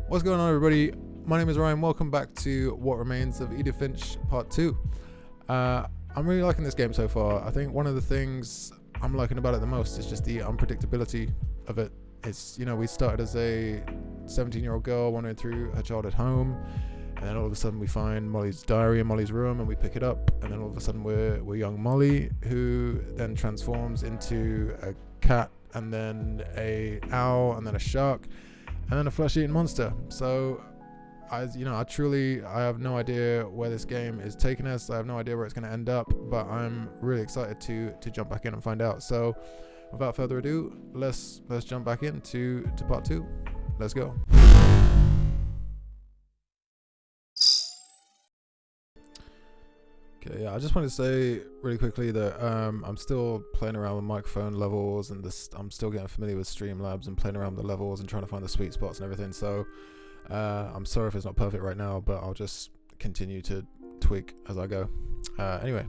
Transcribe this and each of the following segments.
What's going on, everybody? My name is Ryan. Welcome back to What Remains of Edith Finch Part 2. I'm really liking this game so far. I think one of the things I'm liking about it the most is just the unpredictability of it. It's, we started as a 17-year-old girl wandering through her childhood home, and then all of a sudden we find Molly's diary in Molly's room and we pick it up, and then all of a sudden we're young Molly, who then transforms into a cat, and then a owl, and then a shark, and then a flesh-eating monster. So I have no idea where this game is taking us. I have no idea where it's going to end up, but I'm really excited to jump back in and find out. So without further ado, let's jump back into part 2. Let's go. Okay, yeah, I just wanted to say really quickly that I'm still playing around with microphone levels, and I'm still getting familiar with Streamlabs and playing around with the levels and trying to find the sweet spots and everything. So I'm sorry if it's not perfect right now, but I'll just continue to tweak as I go. Anyway,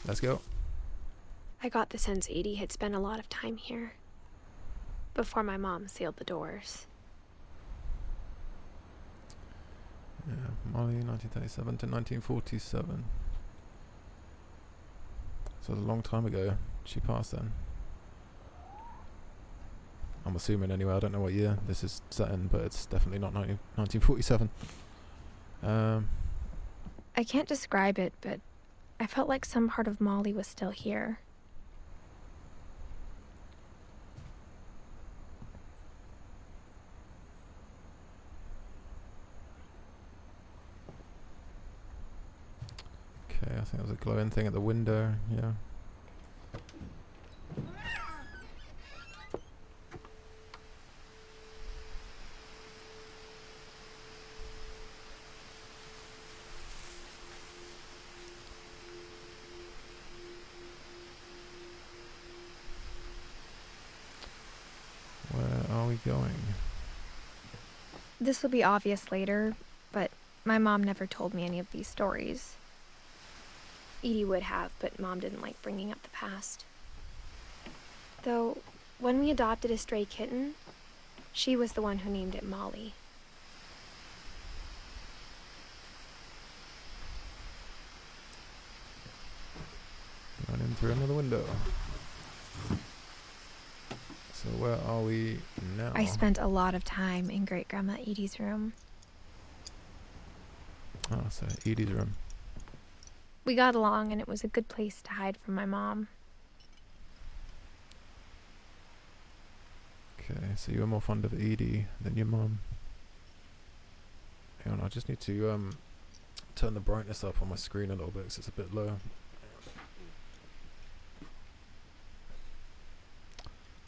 let's go. I got the sense Edie had spent a lot of time here before my mom sealed the doors. Yeah, Molly, 1937 to 1947. So it was a long time ago. She passed then. I'm assuming anyway. I don't know what year this is set in, but it's definitely not 1947. I can't describe it, but I felt like some part of Molly was still here. Okay, I think there was a glowing thing at the window. Yeah. Where are we going? This will be obvious later, but my mom never told me any of these stories. Edie would have, but Mom didn't like bringing up the past. Though, when we adopted a stray kitten, she was the one who named it Molly. Running through another window. So where are we now? I spent a lot of time in Great-Grandma Edie's room. Oh, so Edie's room. We got along, and it was a good place to hide from my mom. Okay, so you were more fond of Edie than your mum. Hang on, I just need to turn the brightness up on my screen a little bit because it's a bit low.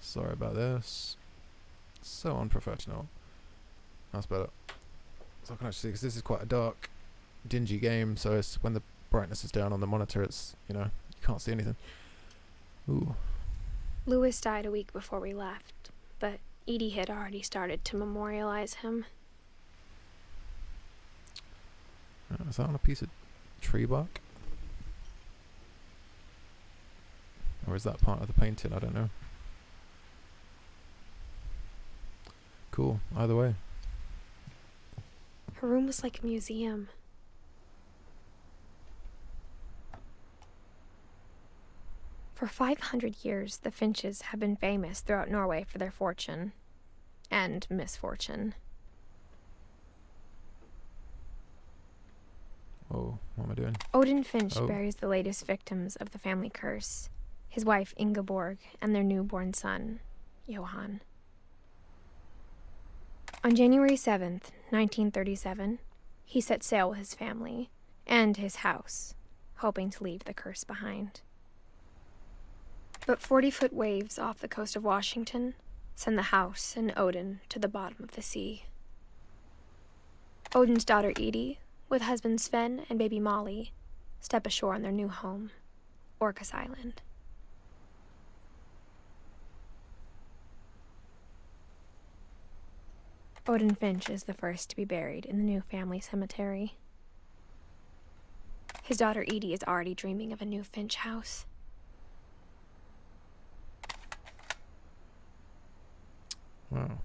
Sorry about this. So unprofessional. That's better. So I can actually see, because this is quite a dark, dingy game, so it's when the brightness is down on the monitor, it's, you can't see anything. Ooh. Lewis died a week before we left, but Edie had already started to memorialize him. Is that on a piece of tree bark? Or is that part of the painting? I don't know. Cool, either way. Her room was like a museum. For 500 years, the Finches have been famous throughout Norway for their fortune and misfortune. Oh, what am I doing? Odin Finch buries the latest victims of the family curse, his wife Ingeborg and their newborn son, Johan. On January 7th, 1937, he set sail with his family and his house, hoping to leave the curse behind. But 40-foot waves off the coast of Washington send the house and Odin to the bottom of the sea. Odin's daughter Edie, with husband Sven and baby Molly, step ashore on their new home, Orcas Island. Odin Finch is the first to be buried in the new family cemetery. His daughter Edie is already dreaming of a new Finch house. Wow.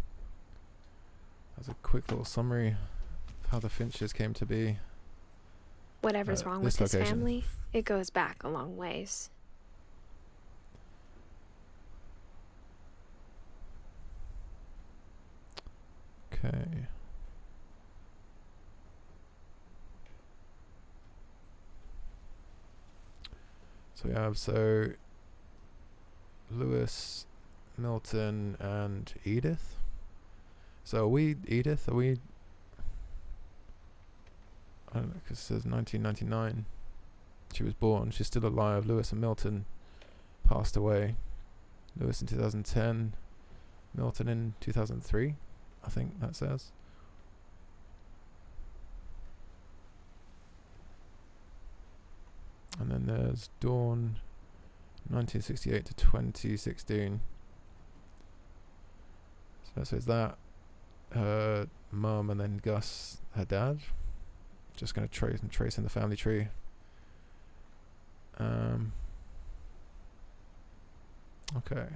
That's a quick little summary of how the Finches came to be. Whatever's wrong with this his location. family, it goes back a long ways. Okay. So we have Lewis, Milton, and Edith. So are we Edith? Are we? I don't know, because it says 1999. She was born. She's still alive. Lewis and Milton passed away. Lewis in 2010. Milton in 2003. I think that says. And then there's Dawn, 1968 to 2016. So that says that. Her mum, and then Gus, her dad. Just going to trace in the family tree. Okay. Yeah,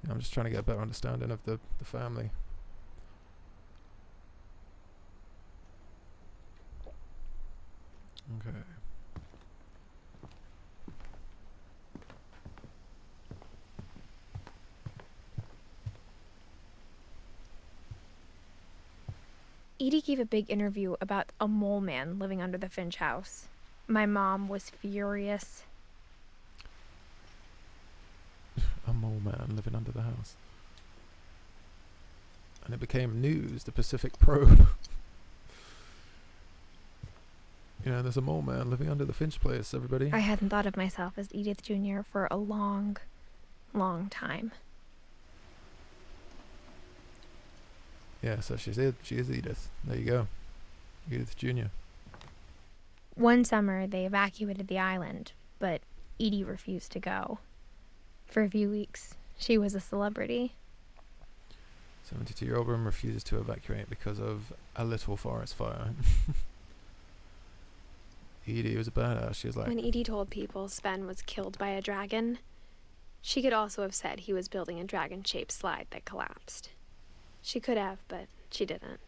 I'm just trying to get a better understanding of the family. Okay. Edie gave a big interview about a mole man living under the Finch house. My mom was furious. A mole man living under the house. And it became news, the Pacific Probe. You know, there's a mole man living under the Finch place, everybody. I hadn't thought of myself as Edith Jr. for a long, long time. Yeah, so she is Edith. There you go. Edith Jr. One summer, they evacuated the island, but Edie refused to go. For a few weeks, she was a celebrity. 72-year-old woman refuses to evacuate because of a little forest fire. Edie was a badass. She was like... When Edie told people Sven was killed by a dragon, she could also have said he was building a dragon-shaped slide that collapsed. She could have, but she didn't.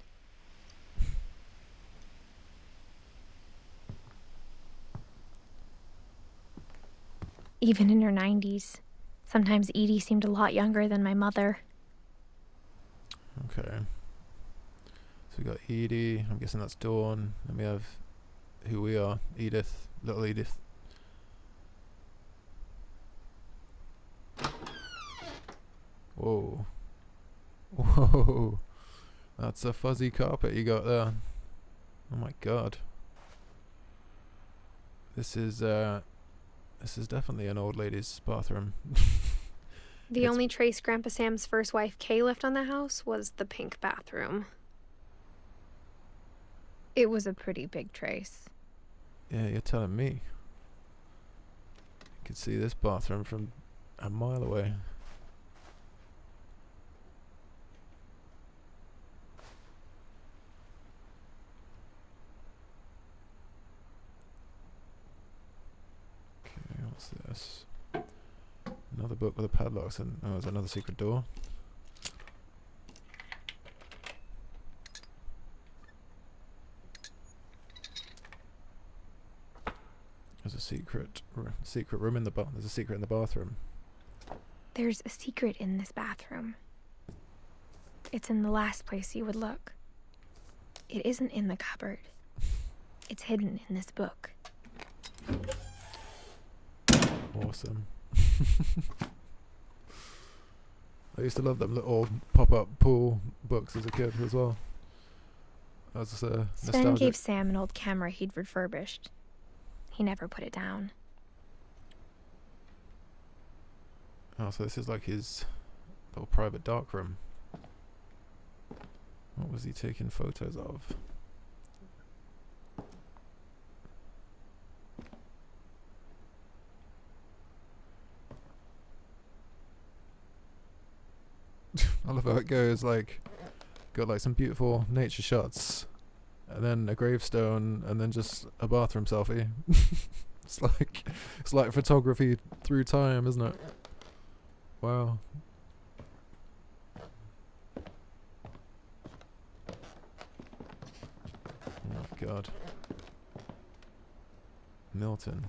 Even in her 90s, sometimes Edie seemed a lot younger than my mother. Okay. So we got Edie. I'm guessing that's Dawn. And we have who we are. Edith. Little Edith. Whoa. Whoa. That's a fuzzy carpet you got there. Oh my god. This is definitely an old lady's bathroom. The only trace Grandpa Sam's first wife, Kay, left on the house was the pink bathroom. It was a pretty big trace. Yeah, you're telling me. You could see this bathroom from a mile away. Okay, what's this? Another book with a padlock, and oh, there's another secret door. There's a secret room in the there's a secret in the bathroom. There's a secret in this bathroom. It's in the last place you would look. It isn't in the cupboard. It's hidden in this book. Awesome. I used to love them little pop-up pool books as a kid as well. That's Sven nostalgic. gave Sam an old camera he'd refurbished. He never put it down. Oh, so this is like his little private darkroom. What was he taking photos of? I love how it goes, like, got like some beautiful nature shots, and then a gravestone, and then just a bathroom selfie. it's like photography through time, isn't it? Wow. God. Milton.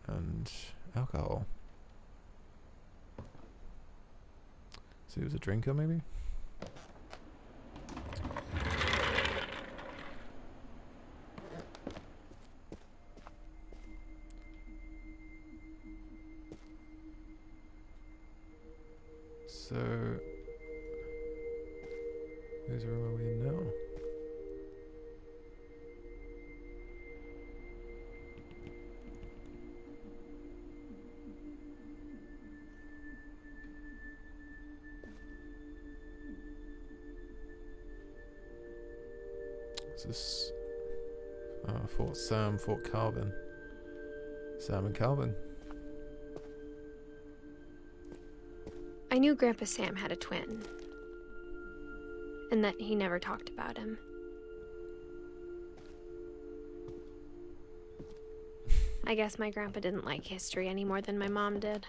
And alcohol. So he was a drinker, maybe? So, whose room are we in now? This is Fort Sam, Fort Calvin. Sam and Calvin. I knew Grandpa Sam had a twin, and that he never talked about him. I guess my grandpa didn't like history any more than my mom did.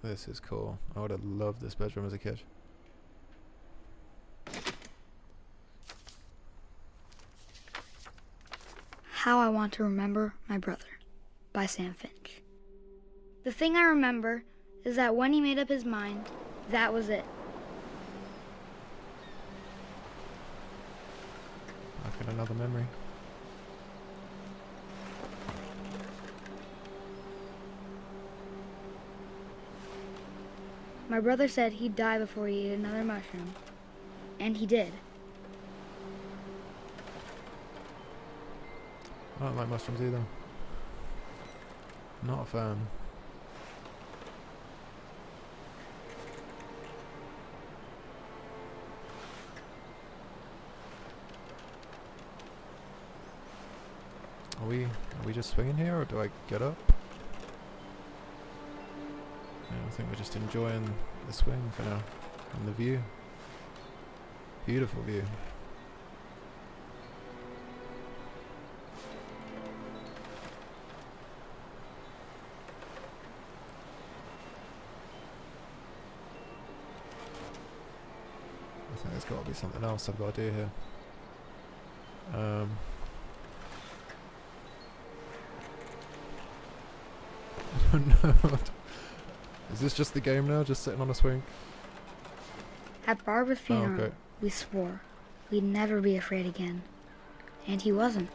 This is cool. I would have loved this bedroom as a kid. How I Want to Remember My Brother by Sam Finch. The thing I remember is that when he made up his mind, that was it. I've got another memory. My brother said he'd die before he ate another mushroom. And he did. I don't like mushrooms either. Not a fan. Are we just swinging here, or do I get up? Yeah, I think we're just enjoying the swing for now, and the view. Beautiful view. I think there's got to be something else I've got to do here. I don't know. Is this just the game now, just sitting on a swing? At Barbara's funeral, okay. we swore we'd never be afraid again. And he wasn't.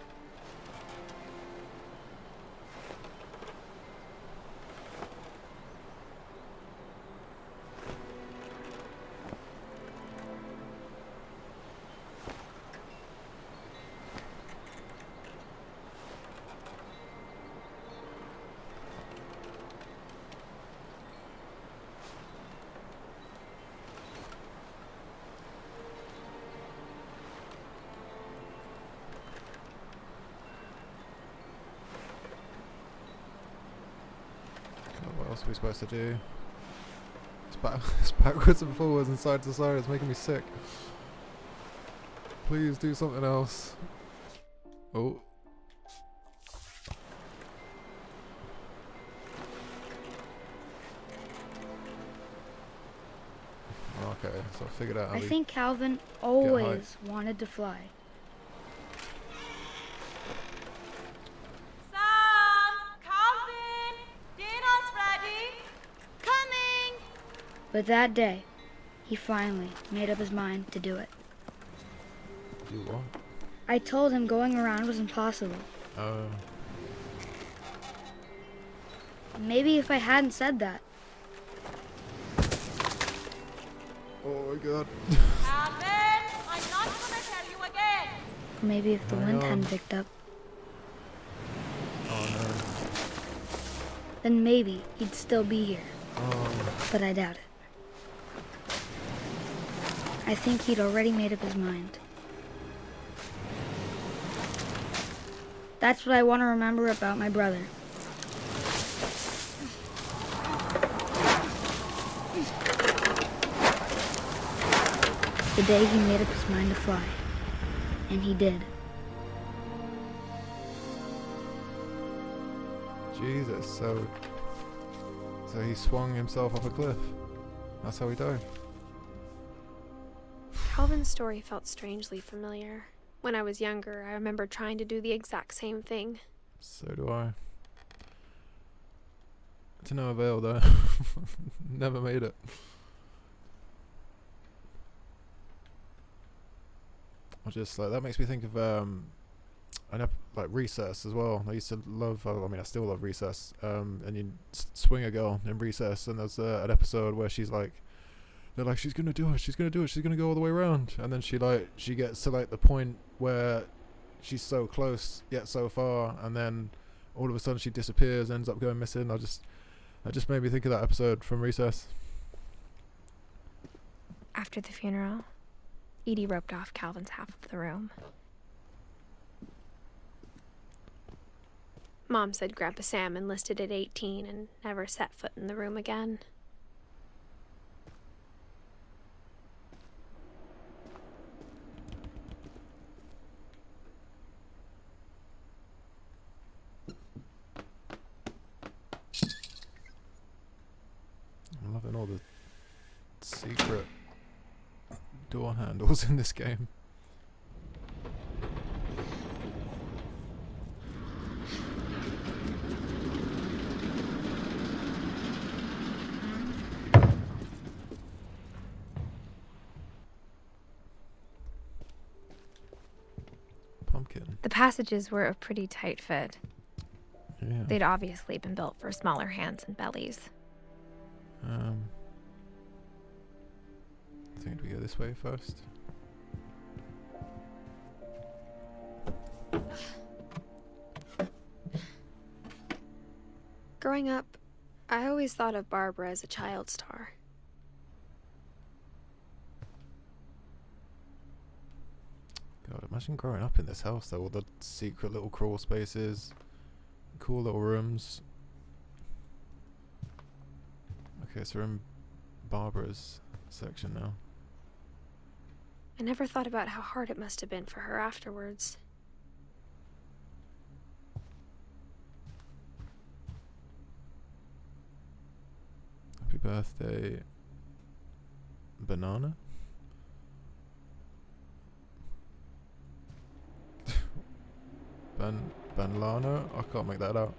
What else are we supposed to do? It's backwards and forwards and side to side. It's making me sick. Please do something else. Oh. Okay, so I figured out how I to think Calvin always wanted to fly. But that day, he finally made up his mind to do it. do what? I told him going around was impossible. Maybe if I hadn't said that. Oh my god. Alvin, I'm not gonna tell you again. Or maybe if the Hang wind on. hadn't picked up, Oh no. then maybe he'd still be here. Oh. But I doubt it. I think he'd already made up his mind. That's what I want to remember about my brother. The day he made up his mind to fly. And he did. Jesus, so he swung himself off a cliff. That's how he died. Calvin's story felt strangely familiar. When I was younger, I remember trying to do the exact same thing. So do I. To no avail though. Never made it. I just like that makes me think of like Recess as well. I used to love. I mean, I still love Recess. And you swing a girl in Recess, and there's an episode where they're like, she's gonna do it. She's gonna do it. She's gonna go all the way around, and then she gets to like the point where she's so close yet so far, and then all of a sudden she disappears, ends up going missing. That just made me think of that episode from Recess. After the funeral, Edie roped off Calvin's half of the room. Mom said Grandpa Sam enlisted at 18 and never set foot in the room again. I'm loving all the secret door handles in this game. Pumpkin. The passages were a pretty tight fit. Yeah. They'd obviously been built for smaller hands and bellies. I think we go this way first. Growing up, I always thought of Barbara as a child star. God, imagine growing up in this house though, all the secret little crawl spaces, cool little rooms. Okay, so we're in Barbara's section now. I never thought about how hard it must have been for her afterwards. Happy birthday, banana. Banlana? I can't make that out.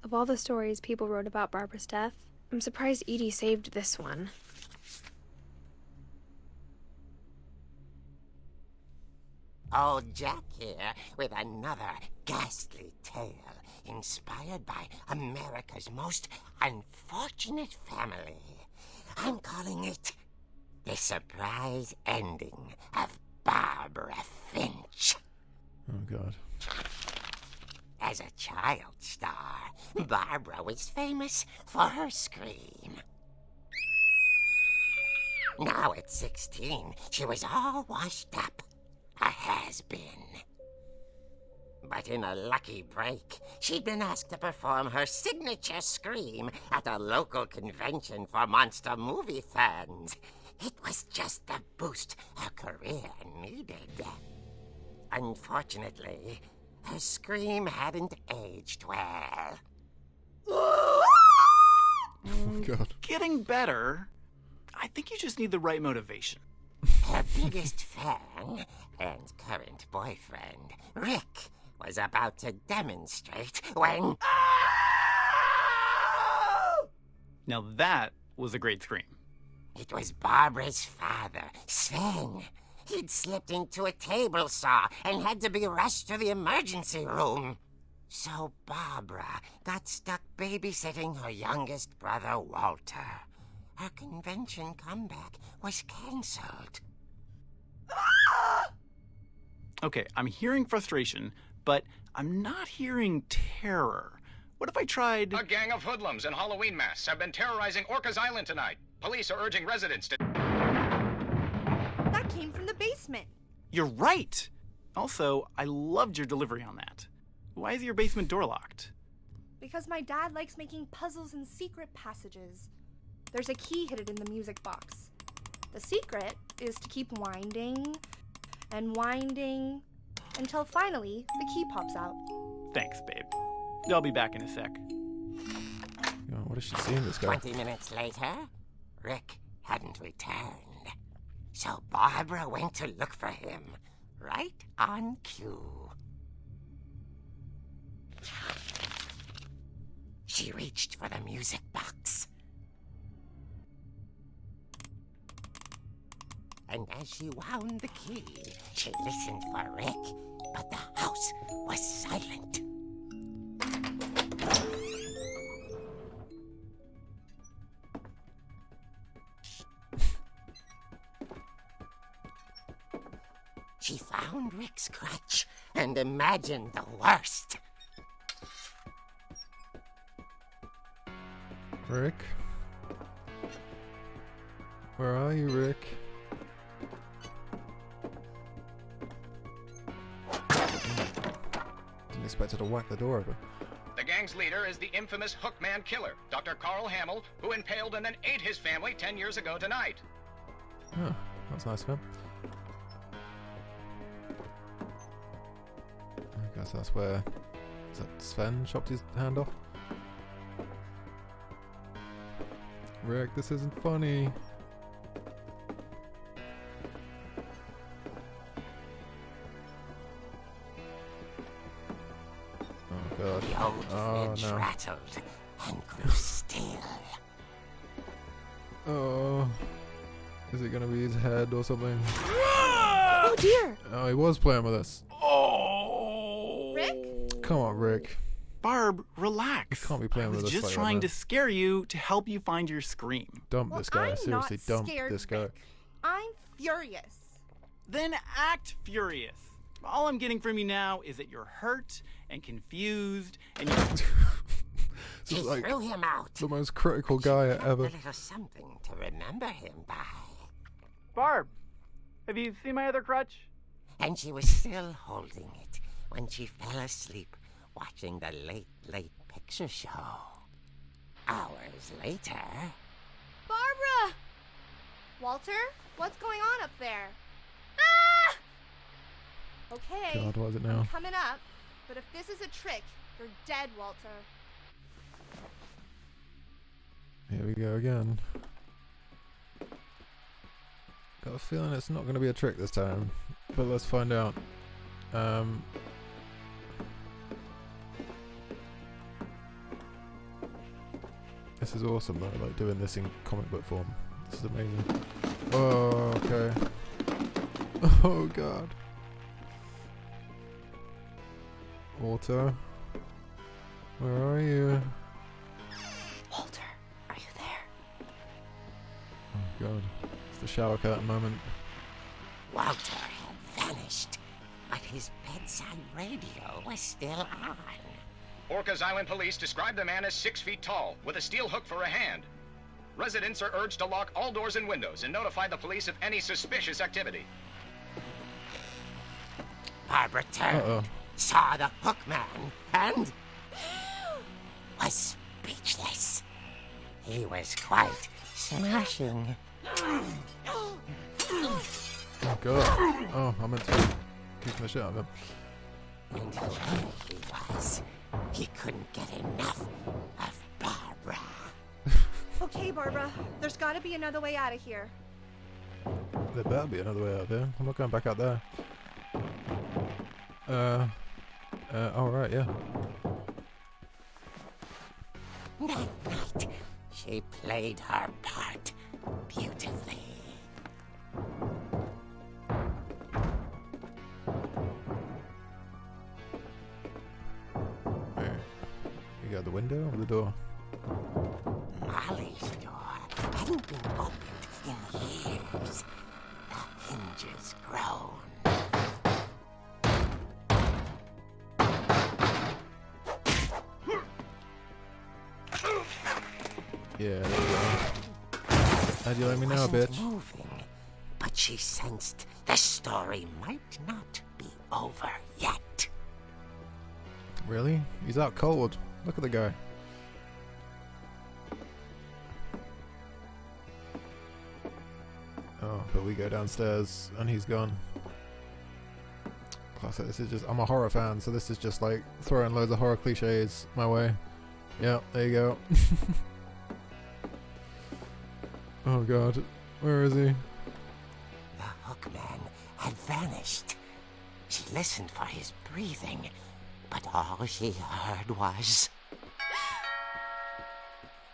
Of all the stories people wrote about Barbara's death, I'm surprised Edie saved this one. Old Jack here with another ghastly tale inspired by America's most unfortunate family. I'm calling it The Surprise Ending of Barbara Finch. Oh God. As a child star, Barbara was famous for her scream. Now at 16, she was all washed up. A has-been. But in a lucky break, she'd been asked to perform her signature scream at a local convention for monster movie fans. It was just the boost her career needed. Unfortunately, her scream hadn't aged well. Oh my God. Getting better. I think you just need the right motivation. Her biggest fan and current boyfriend, Rick, was about to demonstrate when... Now that was a great scream. It was Barbara's father, Sven. He'd slipped into a table saw and had to be rushed to the emergency room. So Barbara got stuck babysitting her youngest brother, Walter. Her convention comeback was cancelled. Okay, I'm hearing frustration, but I'm not hearing terror. What if I tried... A gang of hoodlums in Halloween masks have been terrorizing Orcas Island tonight. Police are urging residents to... That came from the basement. You're right! Also, I loved your delivery on that. Why is your basement door locked? Because my dad likes making puzzles and secret passages. There's a key hidden in the music box. The secret is to keep winding and winding until finally the key pops out. Thanks, babe. I'll be back in a sec. Oh, what is she seeing, this guy? 20 minutes later, Rick hadn't returned. So Barbara went to look for him, right on cue. She reached for the music box. And as she wound the key, she listened for Rick, but the house was silent. She found Rick's crutch and imagined the worst. Rick? Where are you, Rick? Didn't expect her to whack the door open. The gang's leader is the infamous Hookman killer, Dr. Carl Hamill, who impaled and then ate his family 10 years ago tonight. Oh, that's nice of him. I guess that's where... Is that Sven chopped his hand off? Rick, this isn't funny. Oh god. The old Oh Finch no. rattled and grew still. Oh. Is it gonna be his head or something? Oh dear! Oh, he was playing with us. Oh! Rick? Come on, Rick. Barb, relax. You can't be playing I with was us just like that, trying man. to scare you to help you find your scream. Dump Well, this guy. I'm Seriously, not dump scared, this guy. Rick. I'm furious. Then act furious. All I'm getting from you now is that you're hurt and confused and you're... This She is like threw him out. the most critical guy Found ever. a little something to remember him by. Barb, have you seen my other crutch? And she was still holding it when she fell asleep watching the late picture show. Hours later... Barbara! Walter, what's going on up there? Ah! Okay, God, what is it I'm now? coming up, but if this is a trick, you're dead, Walter. Here we go again. Got a feeling it's not going to be a trick this time, but let's find out. This is awesome though, like doing this in comic book form. This is amazing. Oh, okay. Oh god. Walter, where are you? Walter, are you there? Oh god, it's the shower curtain moment. Walter had vanished, but his bedside radio was still on. Orcas Island police describe the man as 6 feet tall, with a steel hook for a hand. Residents are urged to lock all doors and windows and notify the police of any suspicious activity. Barbara turned, saw the hook man, and was speechless. He was quite smashing. Oh god. Oh, I meant to kick the shit out of him. And here he was. He couldn't get enough of Barbara. Okay, Barbara, there's gotta be another way out of here. There better be another way out there. I'm not going back out there. Alright, yeah. That night, she played her part beautifully. Where? You got the window or the door? Molly's door hadn't been opened in years. The hinges groaned. Yeah, there you go. How'd you let me know, Wasn't bitch? moving, but she sensed the story might not be over yet. Really? He's out cold. Look at the guy. Oh, but we go downstairs and he's gone. Classic. This is just, I'm a horror fan, so this is just like throwing loads of horror cliches my way. Yeah, there you go. Oh god, where is he? The hookman had vanished. She listened for his breathing, but all she heard was...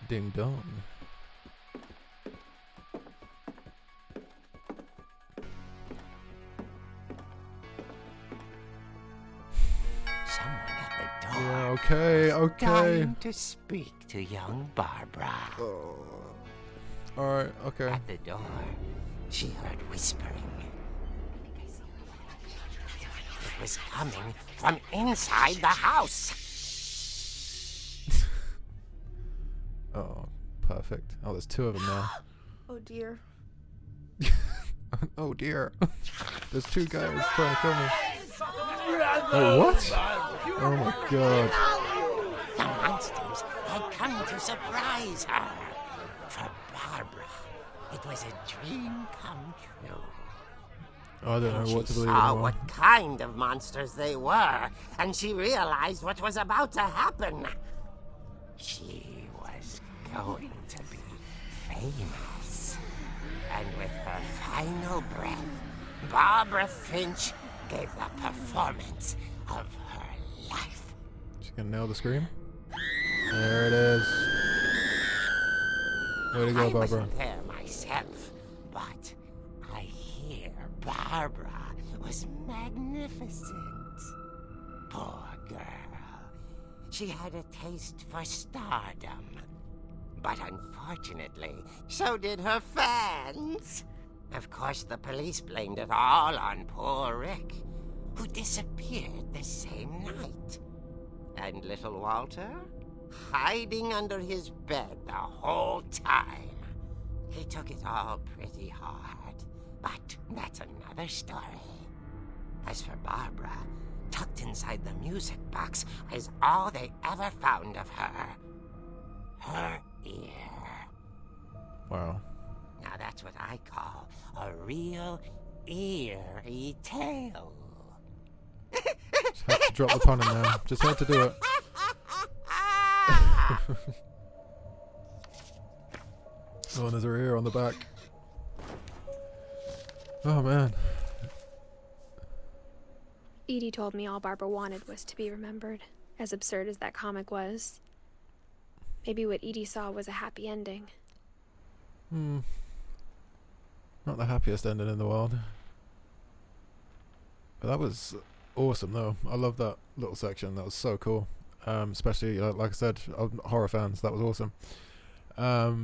Ding dong. Someone at the door. Yeah, okay. Dying to speak to young Barbara. Alright, okay. At the door, she heard whispering. It was coming from inside the house. Oh, perfect. Oh, there's two of them now. Oh dear. Oh dear. There's two guys trying to kill me. Oh, what? Oh my god. The monsters had come to surprise her. For Barbara, it was a dream come true. I don't know what to She believe saw anymore. what kind of monsters they were, and she realized what was about to happen. She was going to be famous. And with her final breath, Barbara Finch gave the performance of her life. She's gonna nail the scream. There it is. Way to go, I Barbara. wasn't there myself, but I hear Barbara was magnificent. Poor girl. She had a taste for stardom. But unfortunately, so did her fans. Of course, the police blamed it all on poor Rick, who disappeared the same night. And little Walter? Hiding under his bed the whole time. He took it all pretty hard, but that's another story. As for Barbara, tucked inside the music box is all they ever found of her. Her ear. Wow. Now that's what I call a real eerie tale. Just had to drop the pun in there. Just had to do it. Oh, and there's her ear on the back. Oh man. Edie told me all Barbara wanted was to be remembered, as absurd as that comic was. Maybe what Edie saw was a happy ending. Not the happiest ending in the world. But that was awesome though. I love that little section. That was so cool. Especially, like I said, I'm horror fans. That was awesome. I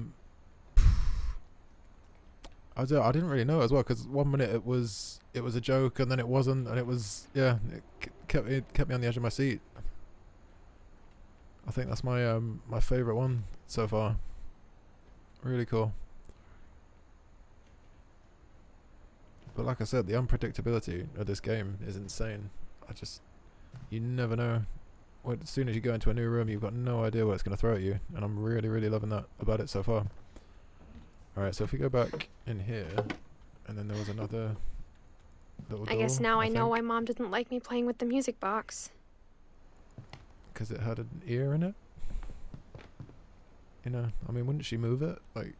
didn't really know as well, because 1 minute it was a joke, and then it wasn't, and it was, yeah, it kept me on the edge of my seat. I think that's my my favorite one so far. Really cool. But like I said, the unpredictability of this game is insane. You never know. As soon as you go into a new room, you've got no idea what it's going to throw at you, and I'm really, really loving that about it so far. Alright, so if we go back in here, and then there was another little door, I guess now I know think, why Mom didn't like me playing with the music box. because it had an ear in it. You know, I mean, wouldn't she move it? Like,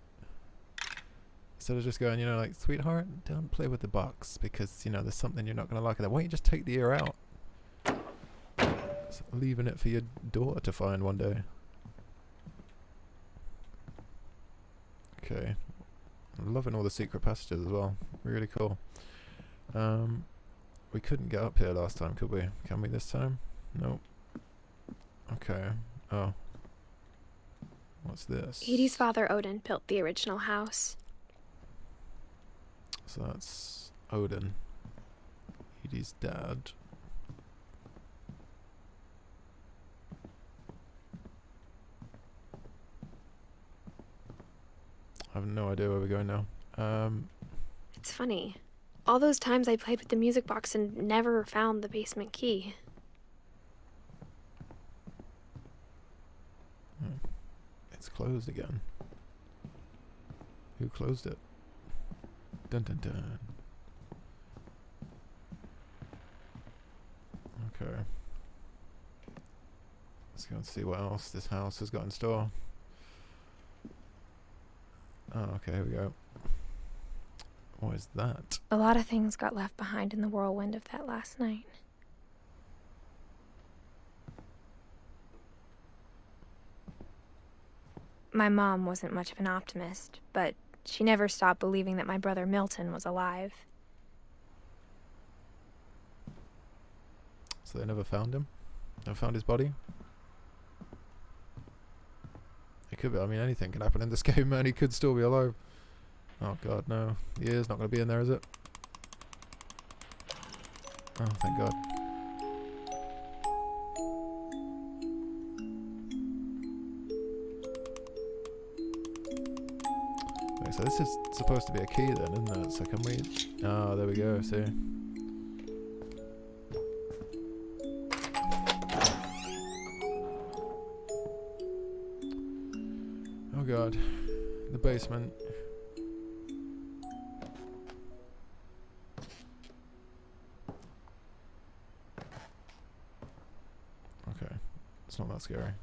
instead of just going, like, sweetheart, don't play with the box, because, there's something you're not going to like. Why don't you just take the ear out? Just leaving it for your daughter to find one day. Okay. I'm loving all the secret passages as well. Really cool. We couldn't get up here last time, could we? Can we this time? Nope. Okay. Oh. What's this? Edie's father, Odin, built the original house. So that's Odin. Edie's dad. I have no idea where we're going now. It's funny. All those times I played with the music box and never found the basement key. It's closed again. Who closed it? Dun dun dun. Okay. Let's go and see what else this house has got in store. Oh, okay, here we go. What is that? A lot of things got left behind in the whirlwind of that last night. My mom wasn't much of an optimist, but she never stopped believing that my brother Milton was alive. So they never found him? Never found his body? It could be, I mean, anything can happen in this game, man. He could still be alive. Oh god, no. He is not going to be in there, is it? Oh, thank god. Wait, so this is supposed to be a key then, isn't it? So can we... Ah, there we go, see? Oh god. The basement. Okay. It's not that scary.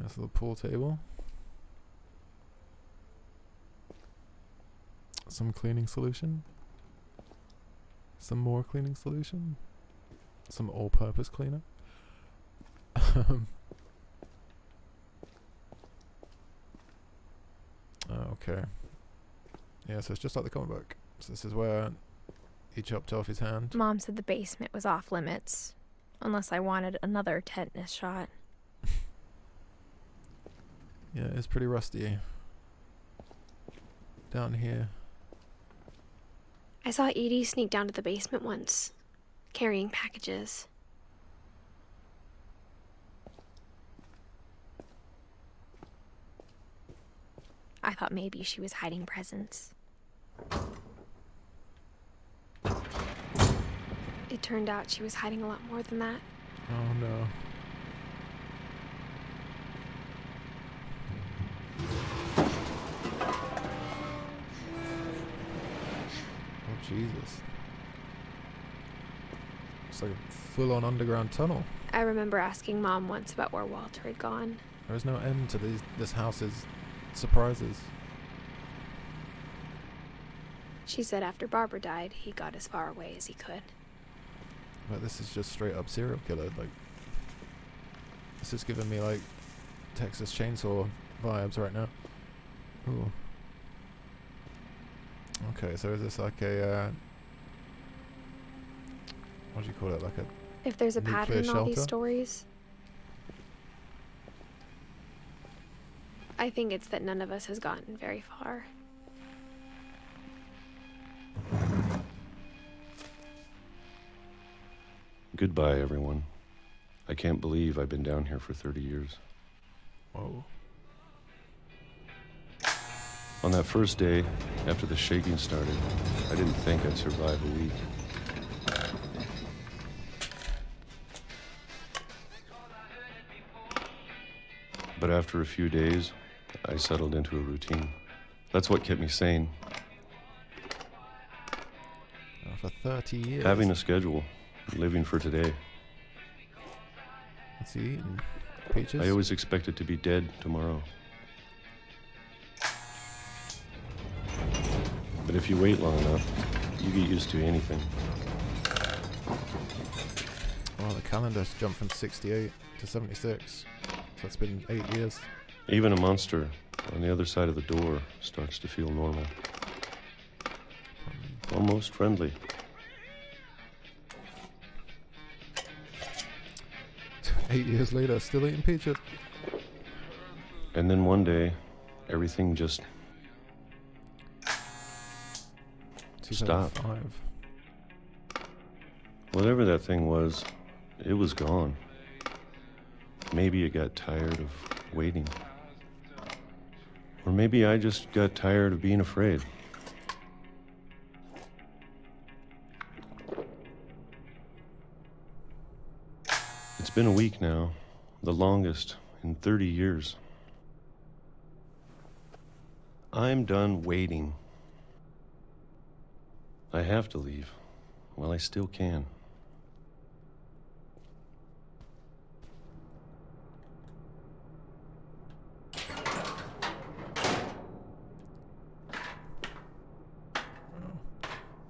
Nice little pool table. Some cleaning solution. Some more cleaning solution. Some all-purpose cleaner. Okay. Yeah, so it's just like the comic book. So this is where he chopped off his hand. Mom said the basement was off limits, unless I wanted another tetanus shot. Yeah, it's pretty rusty. Down here. I saw Edie sneak down to the basement once, carrying packages. I thought maybe she was hiding presents. It turned out she was hiding a lot more than that. Oh no. Oh Jesus. It's like a full-on underground tunnel. I remember asking Mom once about where Walter had gone. There is no end to this house's surprises. She said after Barbara died, he got as far away as he could. But this is just straight up serial killer. Like, this is giving me like Texas Chainsaw vibes right now. Ooh. Okay, so is this like a what do you call it? Like a If there's a nuclear pattern in all these shelter? stories, I think it's that none of us has gotten very far. Goodbye, everyone. I can't believe I've been down here for 30 years. Whoa. On that first day, after the shaking started, I didn't think I'd survive a week. But after a few days, I settled into a routine. That's what kept me sane. For 30 years. Having a schedule, living for today. What's he eating? Peaches? I always expected to be dead tomorrow. But if you wait long enough, you get used to anything. Oh, the calendar's jumped from 68 to 76. So it's been 8 years. Even a monster on the other side of the door starts to feel normal. Almost friendly. 8 years later, still eating peaches. And then one day, everything just 2005. Whatever that thing was, it was gone. Maybe it got tired of waiting. Or maybe I just got tired of being afraid. It's been a week now, the longest in 30 years. I'm done waiting. I have to leave. while I still can.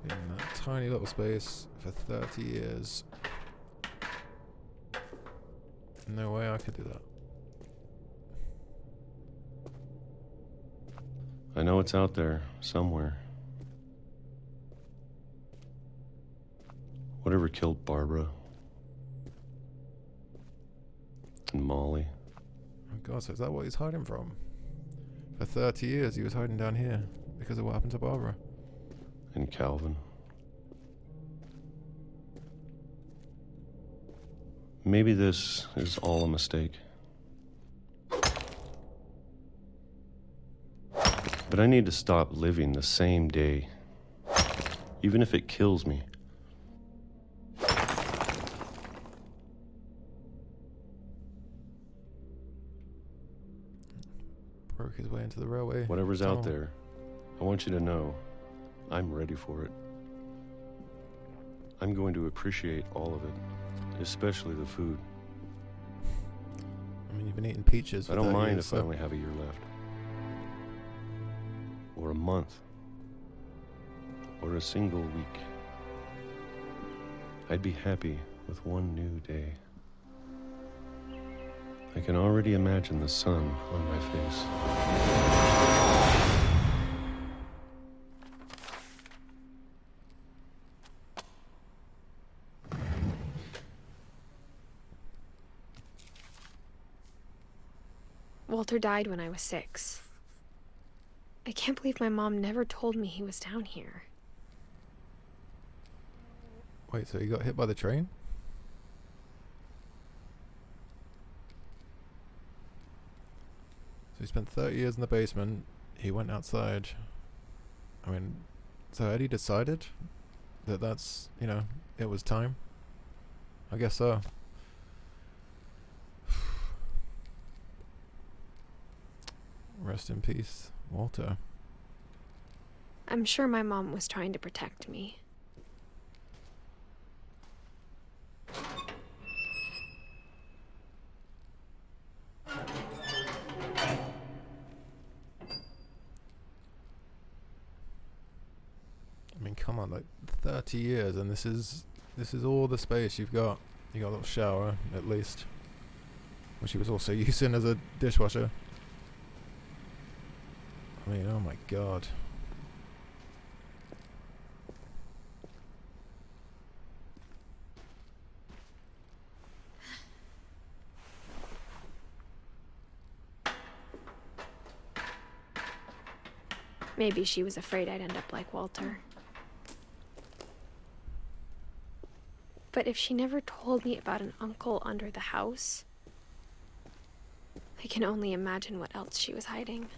In that tiny little space for 30 years. No way I could do that. I know it's out there, somewhere. Whatever killed Barbara and Molly. Oh God, so is that what he's hiding from? For 30 years he was hiding down here because of what happened to Barbara. And Calvin. Maybe this is all a mistake. But I need to stop living the same day, even if it kills me. Broke his way into the railway. Whatever's tunnel. out there, I want you to know I'm ready for it. I'm going to appreciate all of it, especially the food. I mean, you've been eating peaches for I don't 30 mind years, if I only have a year left. Or a month. Or a single week. I'd be happy with one new day. I can already imagine the sun on my face. Walter died when I was 6. I can't believe my mom never told me he was down here. Wait, so he got hit by the train? So he spent 30 years in the basement. He went outside. I mean, so Eddie decided that that's, you know, it was time. I guess so. Rest in peace, Walter. I'm sure my mom was trying to protect me. I mean, come on, like 30 years, and this is all the space you've got. You got a little shower, at least, which he was also using as a dishwasher. I mean, oh my God. Maybe she was afraid I'd end up like Walter. But if she never told me about an uncle under the house, I can only imagine what else she was hiding.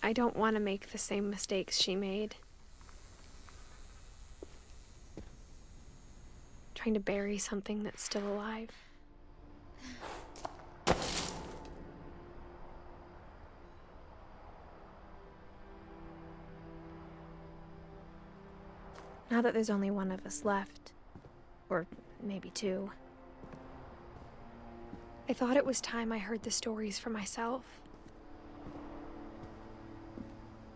I don't want to make the same mistakes she made. Trying to bury something that's still alive. Now that there's only one of us left, or maybe 2, I thought it was time I heard the stories for myself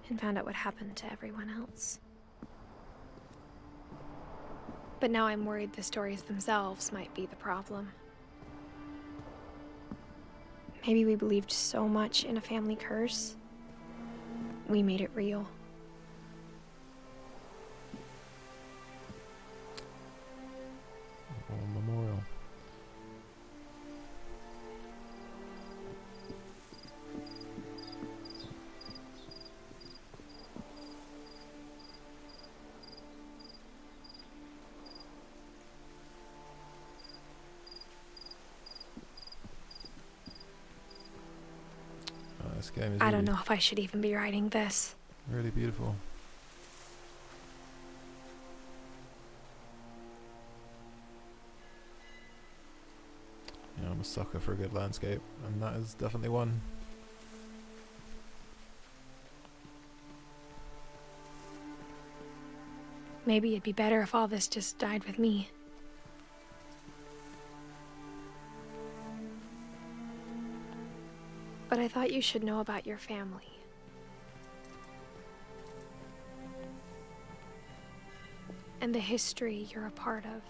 and found out what happened to everyone else. But now I'm worried the stories themselves might be the problem. Maybe we believed so much in a family curse, we made it real. Memorial. This game is I don't know if I should even be writing this. really beautiful. You know, I'm a sucker for a good landscape, and that is definitely one. Maybe it'd be better if all this just died with me. But I thought you should know about your family. And the history you're a part of.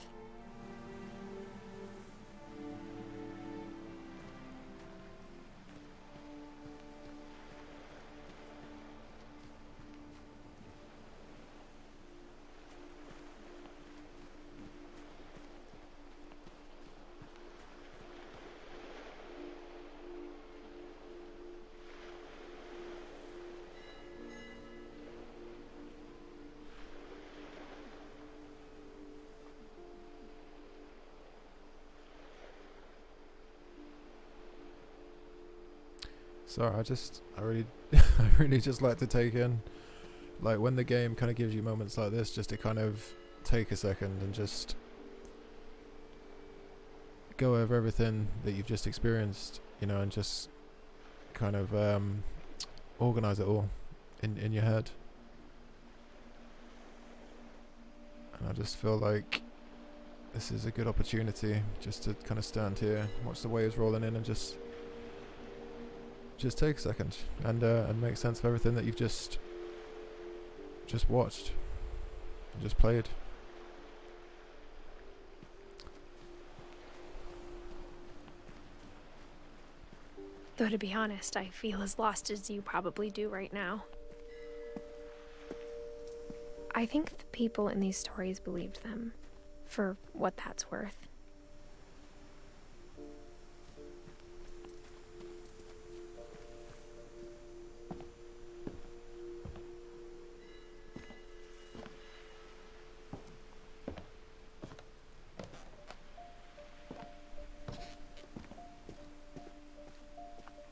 Sorry, I really, I really just like to take in, like, when the game kind of gives you moments like this, just to kind of take a second and just go over everything that you've just experienced, you know, and just kind of organize it all in your head. And I just feel like this is a good opportunity just to kind of stand here, watch the waves rolling in, and just take a second and make sense of everything that you've just watched and just played. Though to be honest, I feel as lost as you probably do right now. I think the people in these stories believed them, for what that's worth.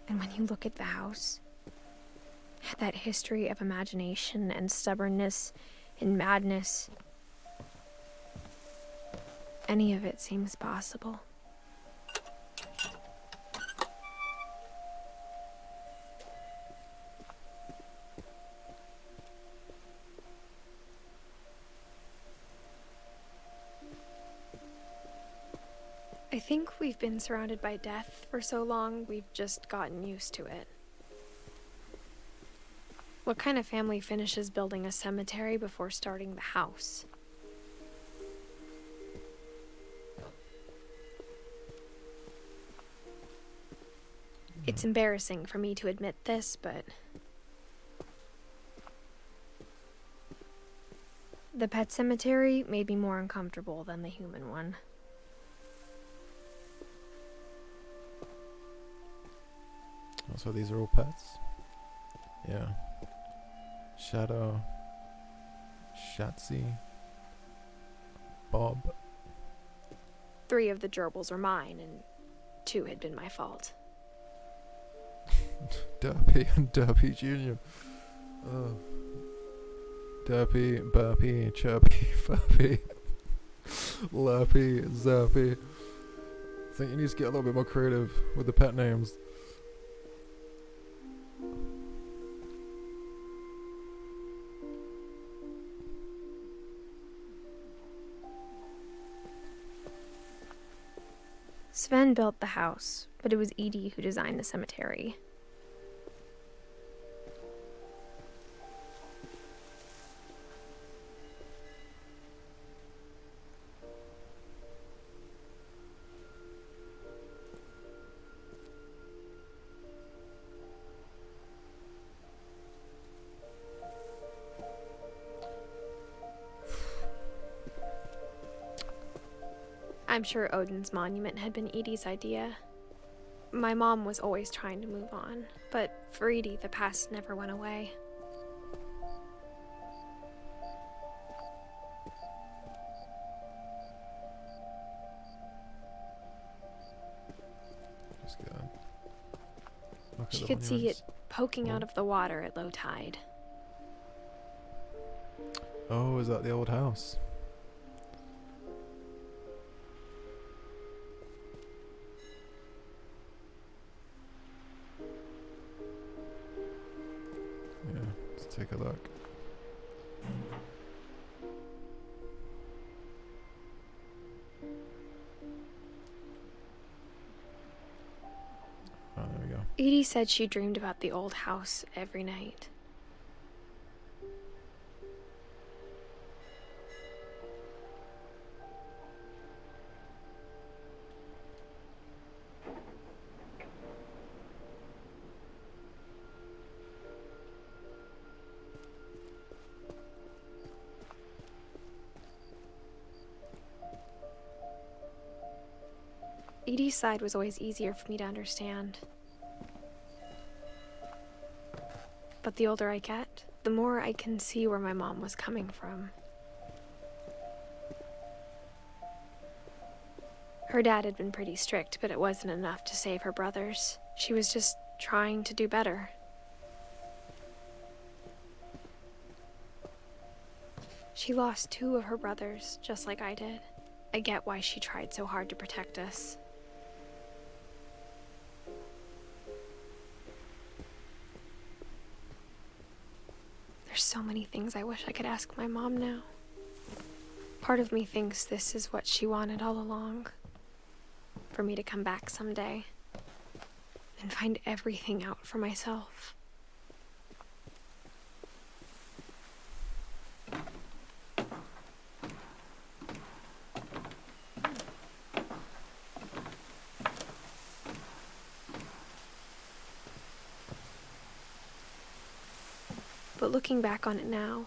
And when you look at the house, that history of imagination and stubbornness and madness, any of it seems possible. I think we've been surrounded by death for so long, we've just gotten used to it. What kind of family finishes building a cemetery before starting the house? It's embarrassing for me to admit this, but the pet cemetery made me more uncomfortable than the human one. So these are all pets? Yeah. Shadow, Shatsy, Bob. 3 of the gerbils were mine, and 2 had been my fault. Derpy and Derpy Jr. Derpy, Burpy, Chirpy, Furpy, Lurpy, Zerpy. I think you need to get a little bit more creative with the pet names. Sven built the house, but it was Edie who designed the cemetery. I'm sure Odin's monument had been Edie's idea. My mom was always trying to move on, but for Edie, the past never went away. Just go. Look at She the could see monuments. it poking out of the water at low tide. Oh, is that the old house? Yeah, let's take a look. Edie said she dreamed about the old house every night. Edie's side was always easier for me to understand. But the older I get, the more I can see where my mom was coming from. Her dad had been pretty strict, but it wasn't enough to save her brothers. She was just trying to do better. She lost 2 of her brothers, just like I did. I get why she tried so hard to protect us. There's so many things I wish I could ask my mom now. Part of me thinks this is what she wanted all along. For me to come back someday and find everything out for myself. But looking back on it now,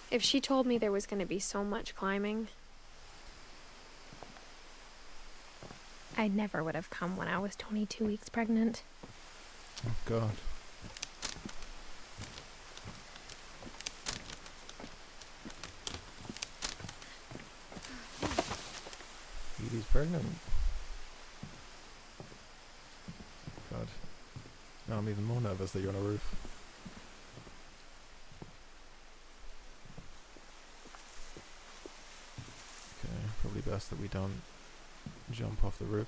if she told me there was going to be so much climbing, I never would have come when I was 22 weeks pregnant. Oh, God. Edie's pregnant. God. Now I'm even more nervous that you're on a roof. Okay, probably best that we don't jump off the roof.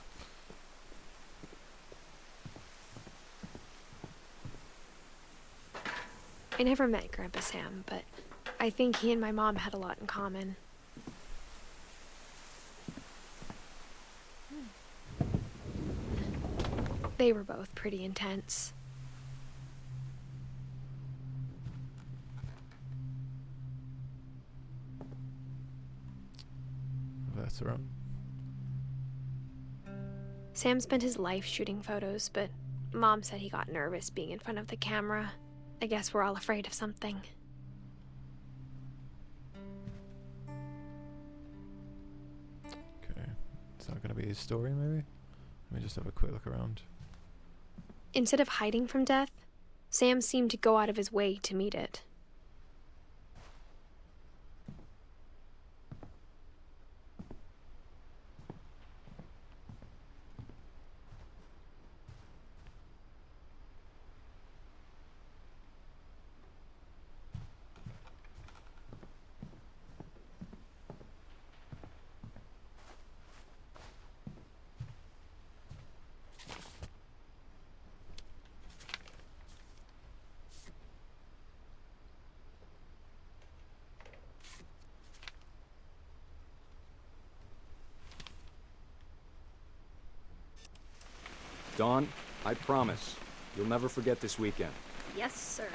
I never met Grandpa Sam, but I think he and my mom had a lot in common. They were both pretty intense. Veteran. Sam spent his life shooting photos, but Mom said he got nervous being in front of the camera. I guess we're all afraid of something. Okay. Is that going to be his story, maybe? Let me just have a quick look around. Instead of hiding from death, Sam seemed to go out of his way to meet it. Dawn, I promise, you'll never forget this weekend. Yes, sir.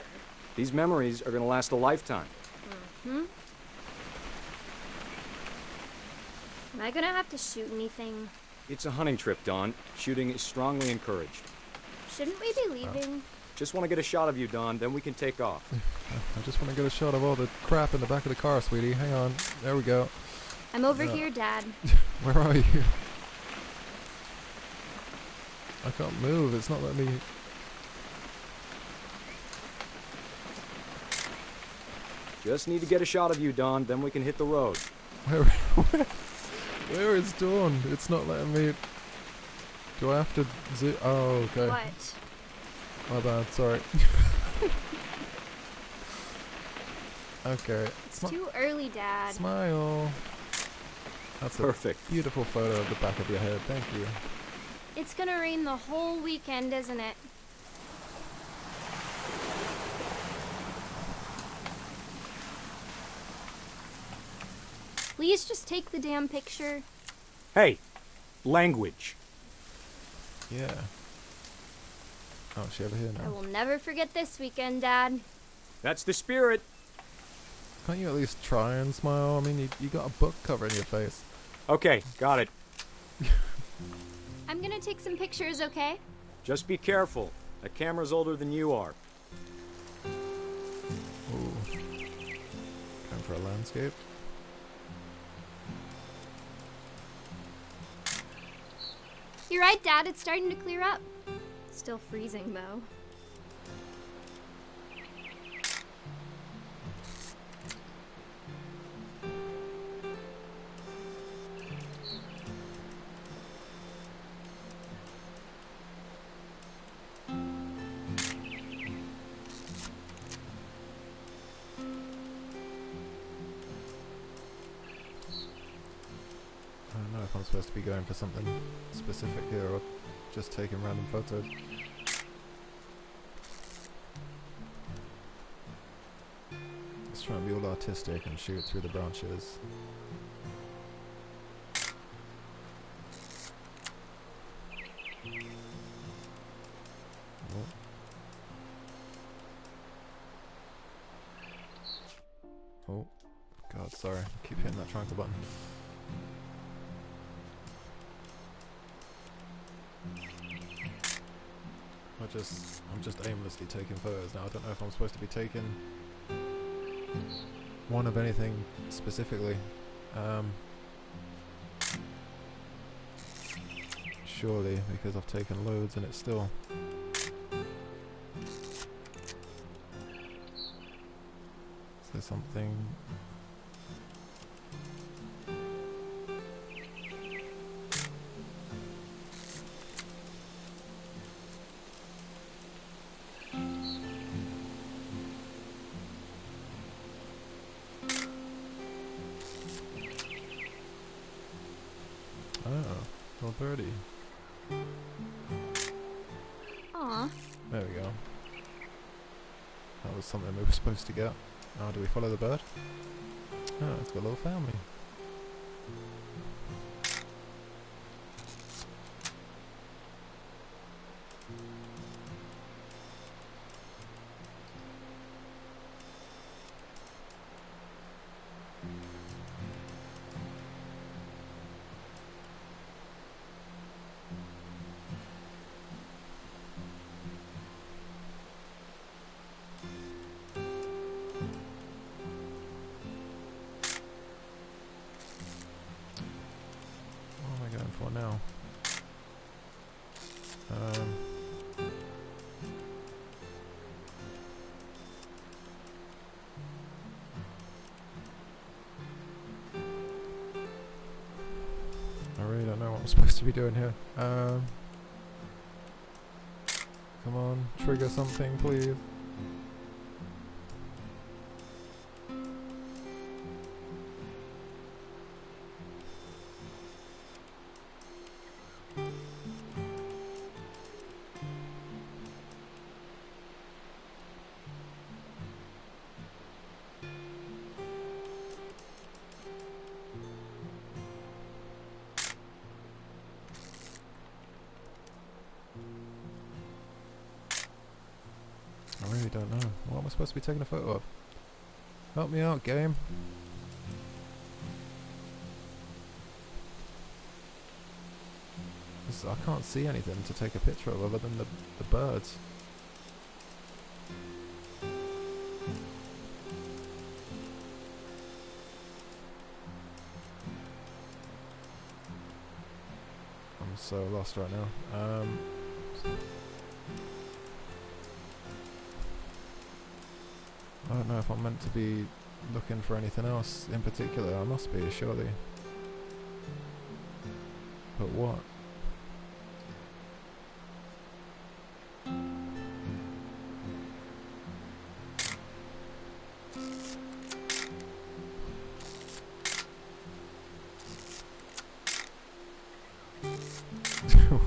These memories are gonna last a lifetime. Am I gonna have to shoot anything? It's a hunting trip, Dawn. Shooting is strongly encouraged. Shouldn't we be leaving? Just want to get a shot of you, Dawn, then we can take off. I just want to get a shot of all the crap in the back of the car, sweetie. Hang on. There we go. I'm over here, Dad. Where are you? I can't move. It's not letting me... Just need to get a shot of you, Dawn, then we can hit the road. Where is Dawn? It's not letting me... Do I have to zoom? Oh, okay. What? My bad, sorry. Okay. It's too early, Dad. Smile. That's perfect. A beautiful photo of the back of your head. Thank you. It's gonna rain the whole weekend, isn't it? Please just take the damn picture. Hey, language. Yeah. Oh, is she over here I now? will never forget this weekend, Dad. That's the spirit. Can't you at least try and smile? I mean, you got a book covering your face. Okay, got it. I'm gonna take some pictures, okay? Just be careful. That camera's older than you are. Ooh. Going for a landscape. You're right, Dad. It's starting to clear up. Still freezing, though. I don't know if I'm supposed to be going for something specific here or just taking random photos. Let's try and be all artistic and shoot through the branches. Oh. Oh. God, sorry. I keep hitting that triangle button. I'm just aimlessly taking photos now. I don't know if I'm supposed to be taking one of anything specifically. Surely, because I've taken loads and it's still... Is there something... Oh, little birdie. Aw. There we go. That was something we were supposed to get. Oh, do we follow the bird? Oh, it's got a little family. For now. I really don't know what I'm supposed to be doing here. Come on, trigger something, please. I really don't know. What am I supposed to be taking a photo of? Help me out, game. I can't see anything to take a picture of other than the birds. I'm so lost right now. I don't know if I'm meant to be looking for anything else in particular. I must be, surely. But what?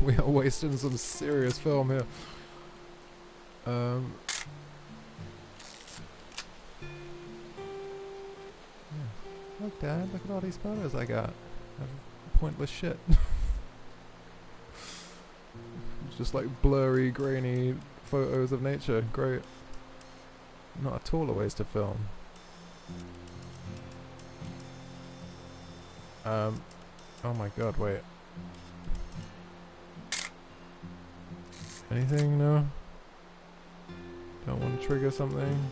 We are wasting some serious film here. Yeah. Look, Dad, look at all these photos I got of pointless shit. Just like blurry, grainy photos of nature. Great. Not at all a waste of film. Oh my god, wait. Anything? No? Don't want to trigger something?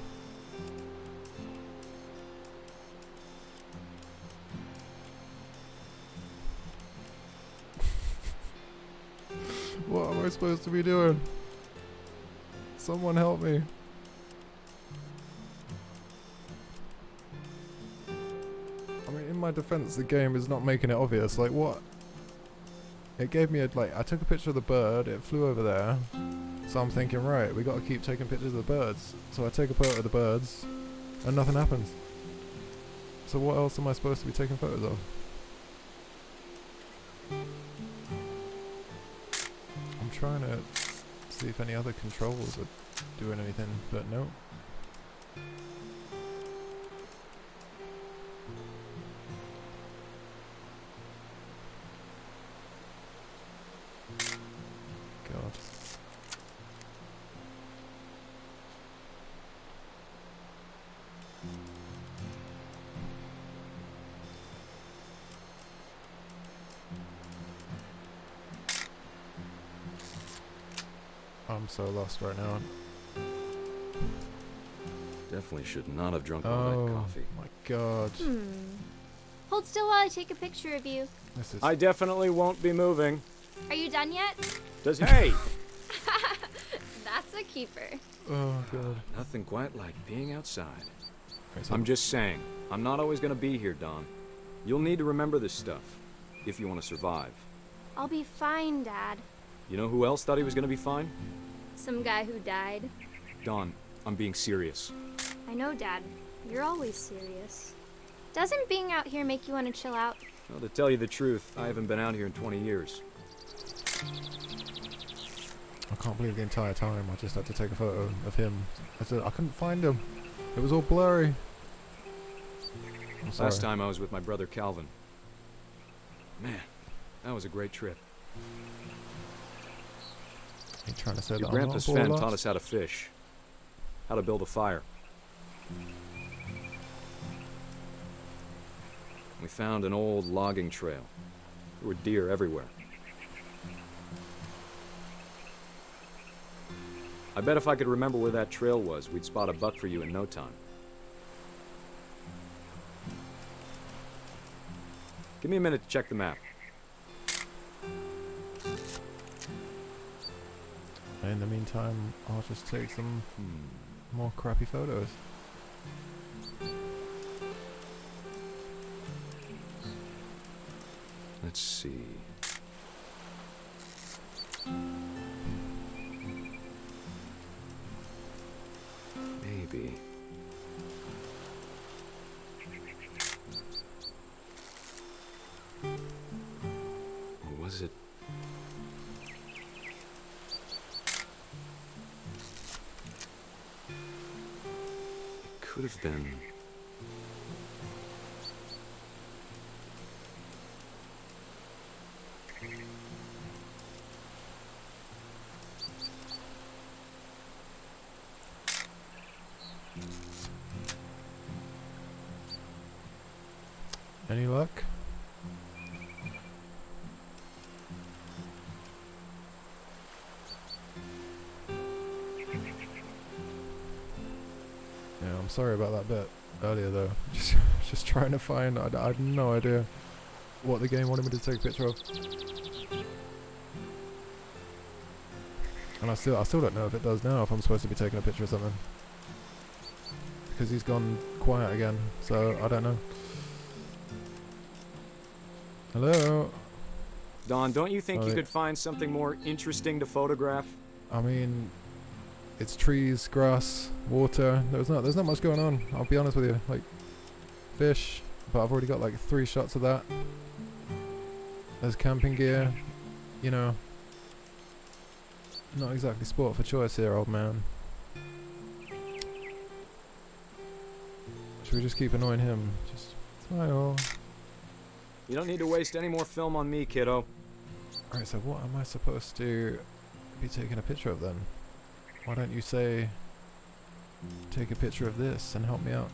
What am I supposed to be doing? Someone help me. I mean, in my defense, the game is not making it obvious. Like, what? It gave me a, like, I took a picture of the bird, it flew over there. So I'm thinking, right, we gotta keep taking pictures of the birds. So I take a photo of the birds, and nothing happens. So what else am I supposed to be taking photos of? I'm trying to see if any other controls are doing anything, but no. God. I'm so lost right now. Definitely should not have drunk all that coffee. Oh my god. Hold still while I take a picture of you. This is I definitely won't be moving. Are you done yet? Hey! That's a keeper. oh god. Nothing quite like being outside. Okay, so I'm just saying, I'm not always gonna be here, Don. You'll need to remember this stuff, if you want to survive. I'll be fine, Dad. You know who else thought he was gonna be fine? Some guy who died. Don, I'm being serious. I know, Dad. You're always serious. Doesn't being out here make you want to chill out? Well, to tell you the truth, I haven't been out here in 20 years. I can't believe the entire time I just had to take a photo of him. I couldn't find him. It was all blurry. I'm sorry. Last time I was with my brother Calvin. Man, that was a great trip. Are you trying to say Your that I'm grandpa not Sven bored taught lost? us how to fish, how to build a fire. We found an old logging trail. There were deer everywhere. I bet if I could remember where that trail was, we'd spot a buck for you in no time. Give me a minute to check the map. In the meantime, I'll just take some more crappy photos. Let's see. Maybe. Or was it? It could have been. Any luck? Yeah, I'm sorry about that bit earlier though. Just trying to find. I had no idea what the game wanted me to take a picture of, and I still don't know if it does now. If I'm supposed to be taking a picture of something, because he's gone quiet again. So I don't know. Hello? Don, don't you think Oh, you yeah. could find something more interesting to photograph? I mean, it's trees, grass, water. There's not much going on. I'll be honest with you. Like fish, but I've already got like 3 shots of that. There's camping gear. You know, not exactly sport for choice here, old man. Should we just keep annoying him? Just smile. You don't need to waste any more film on me, kiddo. Alright, so what am I supposed to be taking a picture of then? Why don't you say, take a picture of this and help me out?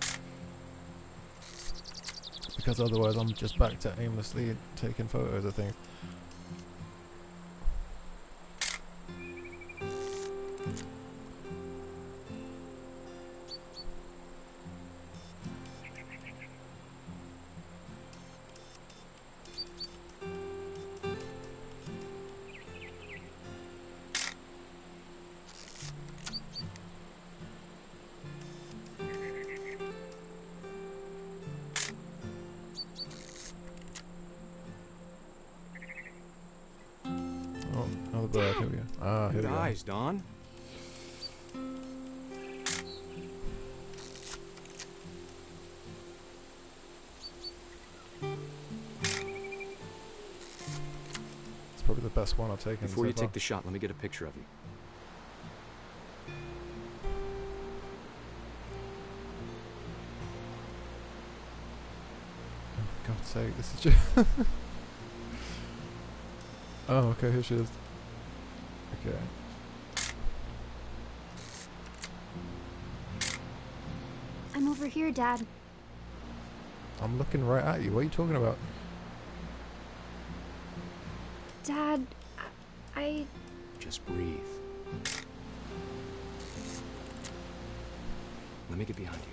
Because otherwise I'm just back to aimlessly taking photos of things. Another bird, here we go. Ah, here Good we go. eyes, Don. It's probably the best one I've taken Before so you far. take the shot, let me get a picture of you. For God's sake, this is just... Oh, okay, here she is. Okay. I'm over here, Dad. I'm looking right at you. What are you talking about? Dad, I... Just breathe. Let me get behind you.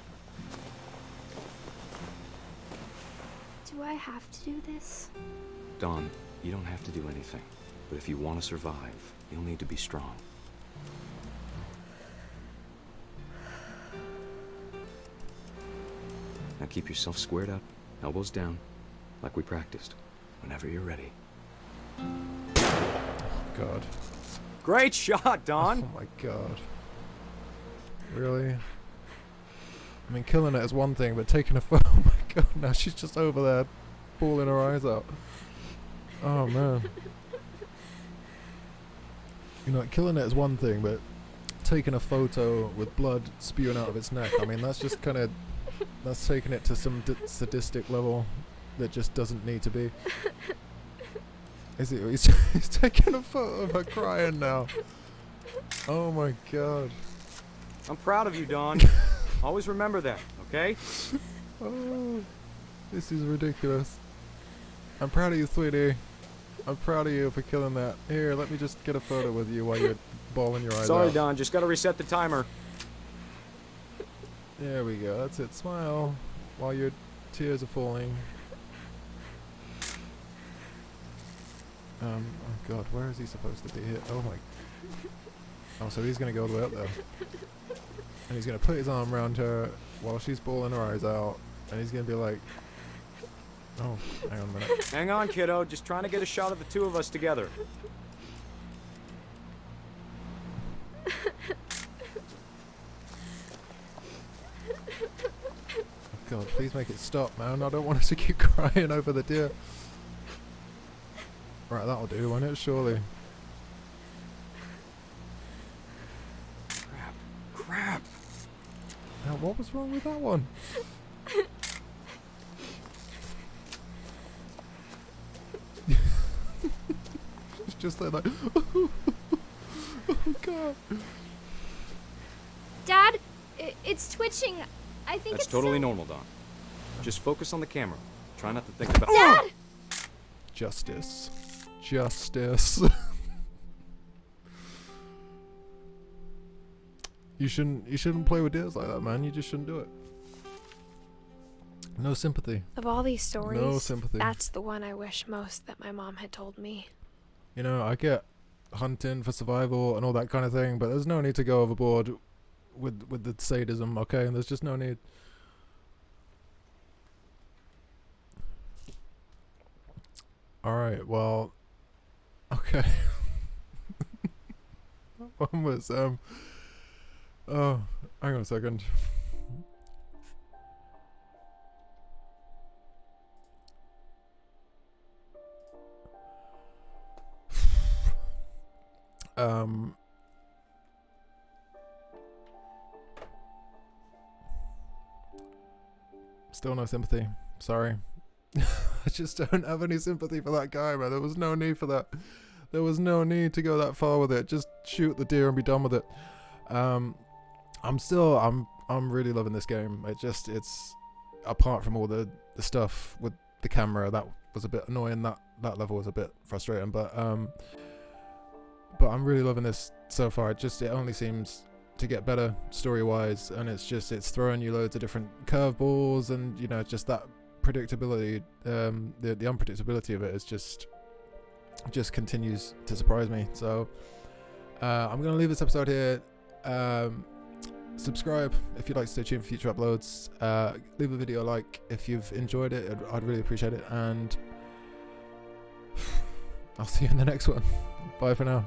Do I have to do this? Don, you don't have to do anything. But if you want to survive, you'll need to be strong. Now keep yourself squared up, elbows down, like we practiced. Whenever you're ready. God. Great shot, Don! Oh my God. Really? I mean, killing it is one thing, but taking a photo... Oh my God, now she's just over there, bawling her eyes out. Oh man. You know, killing it is one thing, but taking a photo with blood spewing out of its neck, I mean, that's just kind of... That's taking it to some sadistic level that just doesn't need to be. Is it? He's taking a photo of her crying now. Oh my God. I'm proud of you, Don. Always remember that, okay? Oh, this is ridiculous. I'm proud of you, sweetie. I'm proud of you for killing that. Here, let me just get a photo with you while you're bawling your eyes Sorry, out. Don. Just gotta reset the timer. There we go. That's it. Smile while your tears are falling. Oh God, where is he supposed to be here? Oh my. Oh, so he's gonna go all the way up there. And he's gonna put his arm around her while she's bawling her eyes out. And he's gonna be like, oh, hang on a minute. Hang on, kiddo. Just trying to get a shot of the two of us together. God, please make it stop, man. I don't want us to keep crying over the deer. Right, that'll do, won't it? Surely. Crap. Now, what was wrong with that one? It's just like, oh God. Dad, it's twitching. I think That's it's totally normal, Don. Just focus on the camera. Try not to think about... Dad! Justice. Justice. You shouldn't play with deers like that, man. You just shouldn't do it. No sympathy. Of all these stories, No sympathy. that's the one I wish most that my mom had told me. You know, I get hunting for survival and all that kind of thing, but there's no need to go overboard with the sadism, okay? And there's just no need. Alright, well, okay. That one was, oh, hang on a second. Still no sympathy. Sorry. I just don't have any sympathy for that guy, man. There was no need for that. There was no need to go that far with it. Just shoot the deer and be done with it. I'm really loving this game. It's apart from all the stuff with the camera that was a bit annoying. That level was a bit frustrating, but I'm really loving this so far. It only seems to get better story-wise, and it's throwing you loads of different curveballs, and just that predictability. The unpredictability of it is just continues to surprise me. So I'm gonna leave this episode here. Subscribe if you'd like to stay tuned for future uploads. Leave a video a like if you've enjoyed it. I'd really appreciate it, and I'll see you in the next one. Bye for now.